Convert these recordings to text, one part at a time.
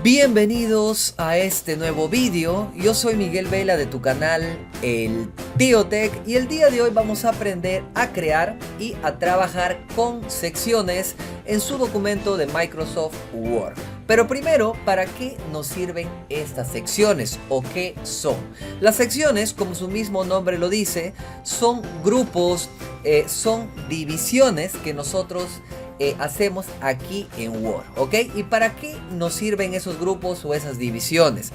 Bienvenidos a este nuevo vídeo. Yo soy Miguel Vela de tu canal El Tío Tech y el día de hoy vamos a aprender a crear y a trabajar con secciones en su documento de Microsoft Word. Pero primero, ¿para qué nos sirven estas secciones o qué son? Las secciones, como su mismo nombre lo dice, son grupos, son divisiones que nosotros hacemos aquí en Word, ¿ok? ¿Y para qué nos sirven esos grupos o esas divisiones?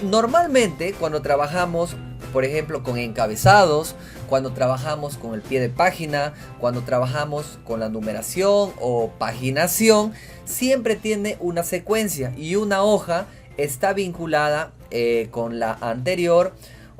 Normalmente cuando trabajamos, por ejemplo, con encabezados, cuando trabajamos con el pie de página, cuando trabajamos con la numeración o paginación, siempre tiene una secuencia y una hoja está vinculada con la anterior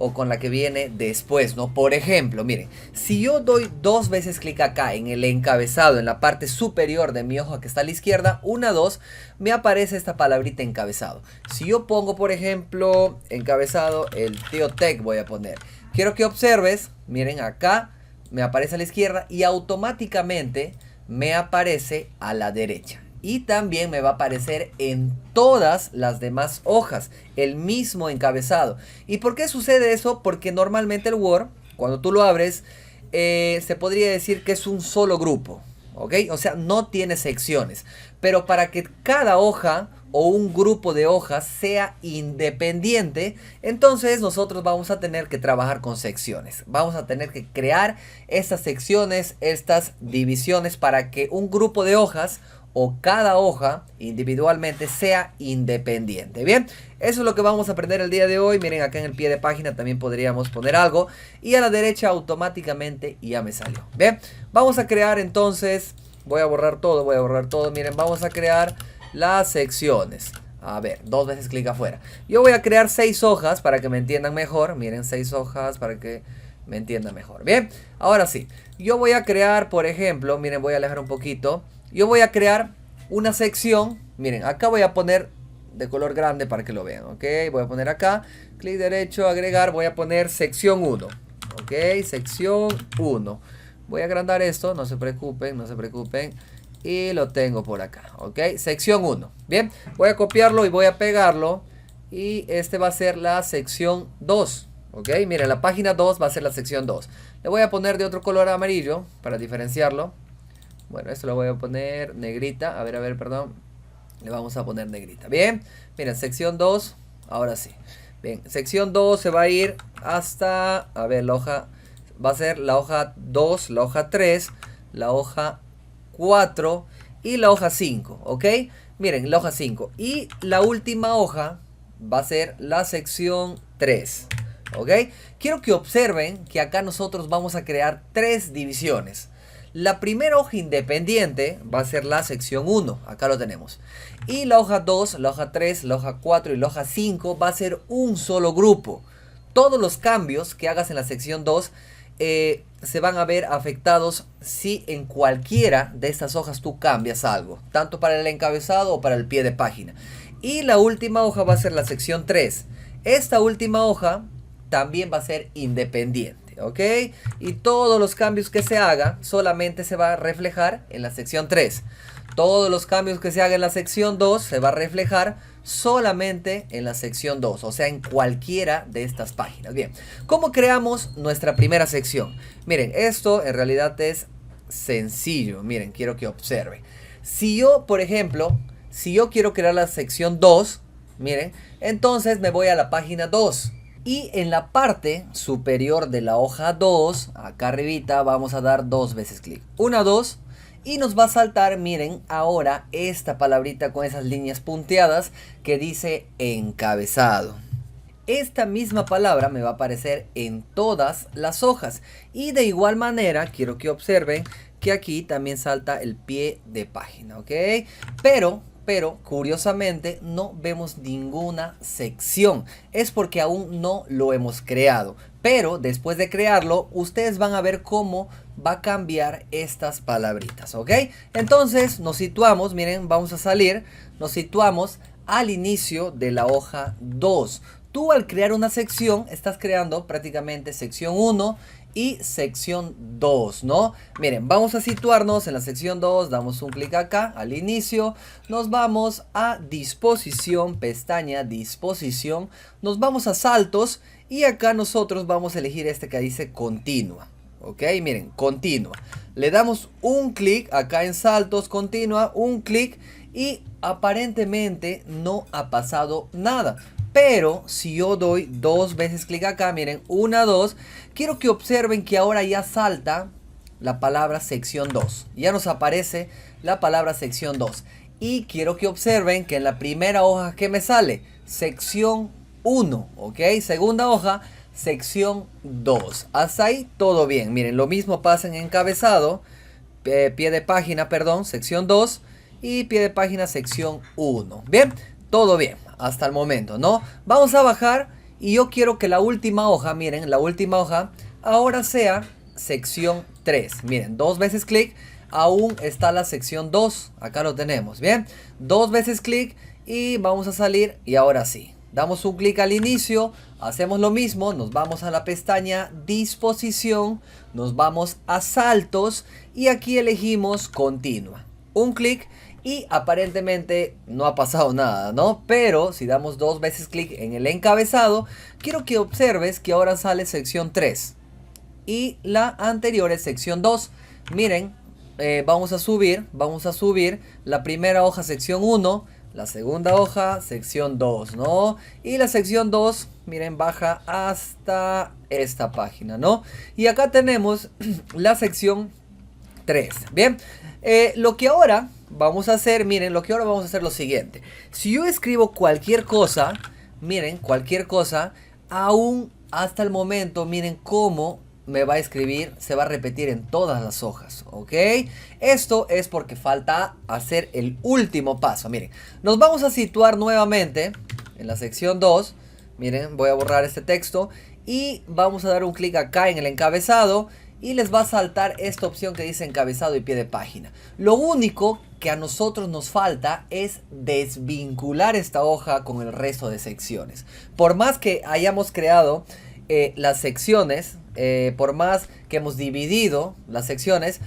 o con la que viene después, ¿no? Por ejemplo, miren, si yo doy dos veces clic acá en el encabezado, en la parte superior de mi hoja que está a la izquierda, 1, 2, me aparece esta palabrita encabezado. Si yo pongo, por ejemplo, encabezado, el Tío Tech voy a poner. Quiero que observes, miren acá, me aparece a la izquierda y automáticamente me aparece a la derecha. Y también me va a aparecer en todas las demás hojas el mismo encabezado. ¿Y por qué sucede eso? Porque normalmente el Word, cuando tú lo abres, se podría decir que es un solo grupo, ¿ok? O sea, no tiene secciones. Pero para que cada hoja o un grupo de hojas sea independiente, entonces nosotros vamos a tener que trabajar con secciones. Vamos a tener que crear estas secciones, estas divisiones para que un grupo de hojas o cada hoja individualmente sea independiente. Bien, eso es lo que vamos a aprender el día de hoy. Miren, acá en el pie de página también podríamos poner algo y a la derecha automáticamente ya me salió. Bien, vamos a crear entonces, voy a borrar todo, miren, vamos a crear las secciones. A ver, dos veces clic afuera. Yo voy a crear 6 hojas para que me entiendan mejor. Miren, 6 hojas para que me entiendan mejor. Bien, ahora sí, yo voy a crear, por ejemplo, miren, voy a alejar un poquito. Yo voy a crear una sección, miren, acá voy a poner de color grande para que lo vean, ok, voy a poner acá, clic derecho, agregar, voy a poner sección 1, ok, sección 1, voy a agrandar esto, no se preocupen, y lo tengo por acá, ok, sección 1, bien, voy a copiarlo y voy a pegarlo, y este va a ser la sección 2, ok, miren, la página 2 va a ser la sección 2, le voy a poner de otro color amarillo para diferenciarlo. Bueno, esto lo voy a poner negrita. A ver, perdón. Le vamos a poner negrita. Bien. Miren, sección 2. Ahora sí. Bien, sección 2 se va a ir hasta... A ver, la hoja... Va a ser la hoja 2, la hoja 3, la hoja 4 y la hoja 5. ¿Ok? Miren, la hoja 5. Y la última hoja va a ser la sección 3. ¿Ok? Quiero que observen que acá nosotros vamos a crear 3 divisiones. La primera hoja independiente va a ser la sección 1, acá lo tenemos. Y la hoja 2, la hoja 3, la hoja 4 y la hoja 5 va a ser un solo grupo. Todos los cambios que hagas en la sección 2 se van a ver afectados si en cualquiera de estas hojas tú cambias algo. Tanto para el encabezado o para el pie de página. Y la última hoja va a ser la sección 3. Esta última hoja también va a ser independiente. ¿Ok? Y todos los cambios que se haga solamente se va a reflejar en la sección 3. Todos los cambios que se haga en la sección 2 se va a reflejar solamente en la sección 2. O sea, en cualquiera de estas páginas. Bien, ¿cómo creamos nuestra primera sección? Miren, esto en realidad es sencillo. Miren, quiero que observen. Si yo, por ejemplo, si yo quiero crear la sección 2, miren, entonces me voy a la página 2. Y en la parte superior de la hoja 2, acá arribita, vamos a dar 2 veces clic. 1, 2. Y nos va a saltar, miren, ahora esta palabrita con esas líneas punteadas que dice encabezado. Esta misma palabra me va a aparecer en todas las hojas. Y de igual manera, quiero que observen que aquí también salta el pie de página, ¿ok? Pero curiosamente no vemos ninguna sección. Es porque aún no lo hemos creado. Pero después de crearlo, ustedes van a ver cómo va a cambiar estas palabritas, ¿ok? Entonces nos situamos, miren, vamos a salir, nos situamos al inicio de la hoja 2. Tú al crear una sección, estás creando prácticamente sección 1 y sección 2, ¿no? Miren, vamos a situarnos en la sección 2, damos un clic acá al inicio, nos vamos a disposición, pestaña disposición, nos vamos a saltos y acá nosotros vamos a elegir este que dice continua. Ok, miren, continua. Le damos un clic acá en saltos, continua, un clic y aparentemente no ha pasado nada. Pero si yo doy 2 veces clic acá, miren, 1, 2, quiero que observen que ahora ya salta la palabra sección 2. Ya nos aparece la palabra sección 2. Y quiero que observen que en la primera hoja que me sale, sección 1, ¿ok? Segunda hoja, sección 2. Hasta ahí todo bien. Miren, lo mismo pasa en encabezado, pie de página, perdón, sección 2 y pie de página, sección 1. Bien, todo bien hasta el momento, ¿no? Vamos a bajar y yo quiero que la última hoja, miren, la última hoja ahora sea sección 3. Miren, 2 veces clic, aún está la sección 2. Acá lo tenemos, bien. 2 veces clic y vamos a salir y ahora sí. Damos un clic al inicio, hacemos lo mismo, nos vamos a la pestaña disposición, nos vamos a saltos y aquí elegimos continua. Un clic y aparentemente no ha pasado nada, ¿no? Pero si damos 2 veces clic en el encabezado, quiero que observes que ahora sale sección 3 y la anterior es sección 2. Miren, vamos a subir la primera hoja sección 1, la segunda hoja sección 2, ¿no? Y la sección 2, miren, baja hasta esta página, ¿no? Y acá tenemos la sección 3, bien. Lo que ahora vamos a hacer, miren, lo siguiente. Si yo escribo cualquier cosa, miren, cualquier cosa, aún hasta el momento, miren cómo me va a escribir, se va a repetir en todas las hojas, ¿ok? Esto es porque falta hacer el último paso. Miren, nos vamos a situar nuevamente en la sección 2. Miren, voy a borrar este texto y vamos a dar un clic acá en el encabezado y les va a saltar esta opción que dice encabezado y pie de página. Lo único que a nosotros nos falta es desvincular esta hoja con el resto de secciones. Por más que hayamos creado las secciones, por más que hemos dividido las secciones,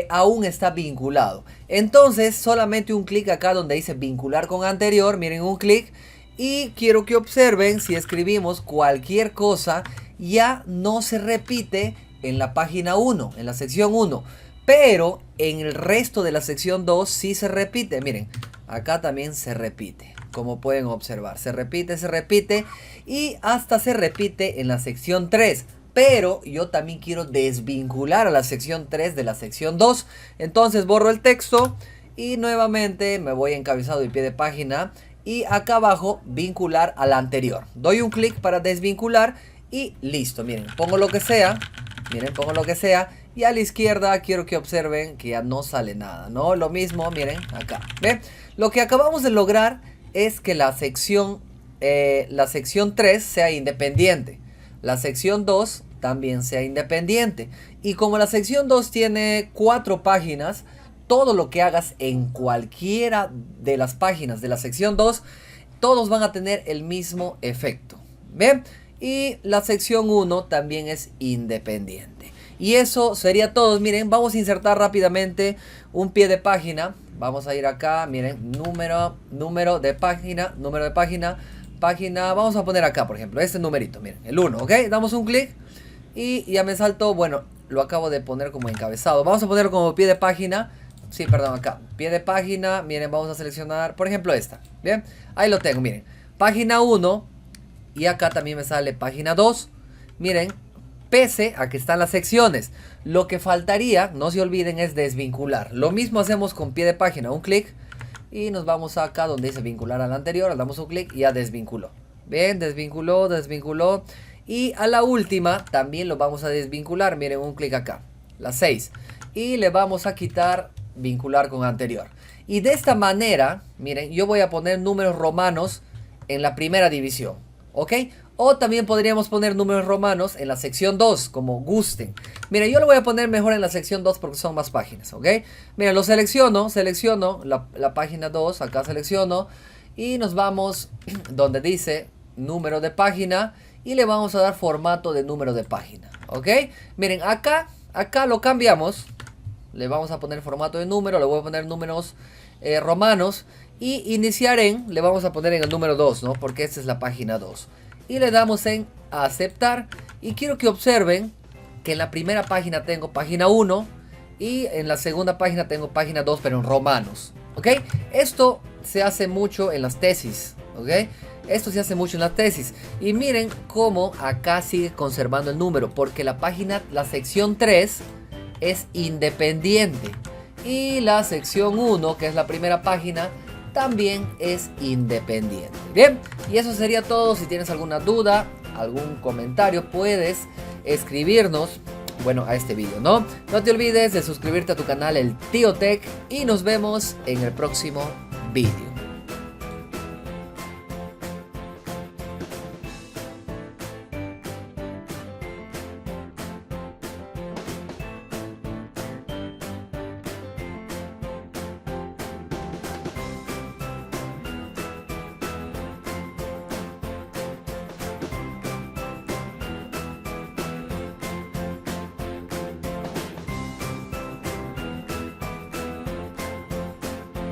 aún está vinculado. Entonces solamente un clic acá donde dice vincular con anterior, miren, un clic. Y quiero que observen, si escribimos cualquier cosa, ya no se repite en la página 1, en la sección 1. Pero en el resto de la sección 2 sí se repite. Miren, acá también se repite. Como pueden observar, se repite y hasta se repite en la sección 3. Pero yo también quiero desvincular a la sección 3 de la sección 2. Entonces borro el texto y nuevamente me voy a encabezado y pie de página. Y acá abajo vincular a la anterior. Doy un clic para desvincular y listo. Miren, pongo lo que sea. Miren, pongo lo que sea. Y a la izquierda quiero que observen que ya no sale nada, ¿no? Lo mismo, miren, acá. ¿Ven? Lo que acabamos de lograr es que la sección 3 sea independiente. La sección 2 también sea independiente. Y como la sección 2 tiene 4 páginas, todo lo que hagas en cualquiera de las páginas de la sección 2, todos van a tener el mismo efecto. ¿Ven? Y la sección 1 también es independiente. Y eso sería todo. Miren, vamos a insertar rápidamente un pie de página. Vamos a ir acá, miren, número de página, página. Vamos a poner acá, por ejemplo, este numerito, miren, el 1, ¿ok? Damos un clic y ya me saltó, bueno, lo acabo de poner como encabezado. Vamos a ponerlo como pie de página. Sí, perdón, acá, pie de página. Miren, vamos a seleccionar, por ejemplo, esta. Bien, ahí lo tengo, miren. Página 1 y acá también me sale página 2. Miren, pese a que están las secciones, lo que faltaría, no se olviden, es desvincular. Lo mismo hacemos con pie de página, un clic y nos vamos acá donde dice vincular al anterior, le damos un clic y ya desvinculó. Bien, desvinculó. Y a la última también lo vamos a desvincular, miren, un clic acá, la 6. Y le vamos a quitar vincular con anterior. Y de esta manera, miren, yo voy a poner números romanos en la primera división, ¿ok? O también podríamos poner números romanos en la sección 2, como gusten. Miren, yo lo voy a poner mejor en la sección 2 porque son más páginas, ¿ok? Miren, lo selecciono la página 2, acá selecciono. Y nos vamos donde dice número de página y le vamos a dar formato de número de página. ¿Ok? Miren, acá lo cambiamos. Le vamos a poner formato de número, le voy a poner números romanos. Y iniciar le vamos a poner en el número 2, ¿no? Porque esta es la página 2. Y le damos en aceptar. Y quiero que observen que en la primera página tengo página 1. Y en la segunda página tengo página 2, pero en romanos. ¿Ok? Esto se hace mucho en las tesis. ¿Ok? Esto se hace mucho en las tesis. Y miren cómo acá sigue conservando el número. Porque la sección 3 es independiente. Y la sección 1, que es la primera página, también es independiente. Bien, y eso sería todo. Si tienes alguna duda, algún comentario, puedes escribirnos, bueno, a este video, ¿no? No te olvides de suscribirte a tu canal El Tío Tech y nos vemos en el próximo video.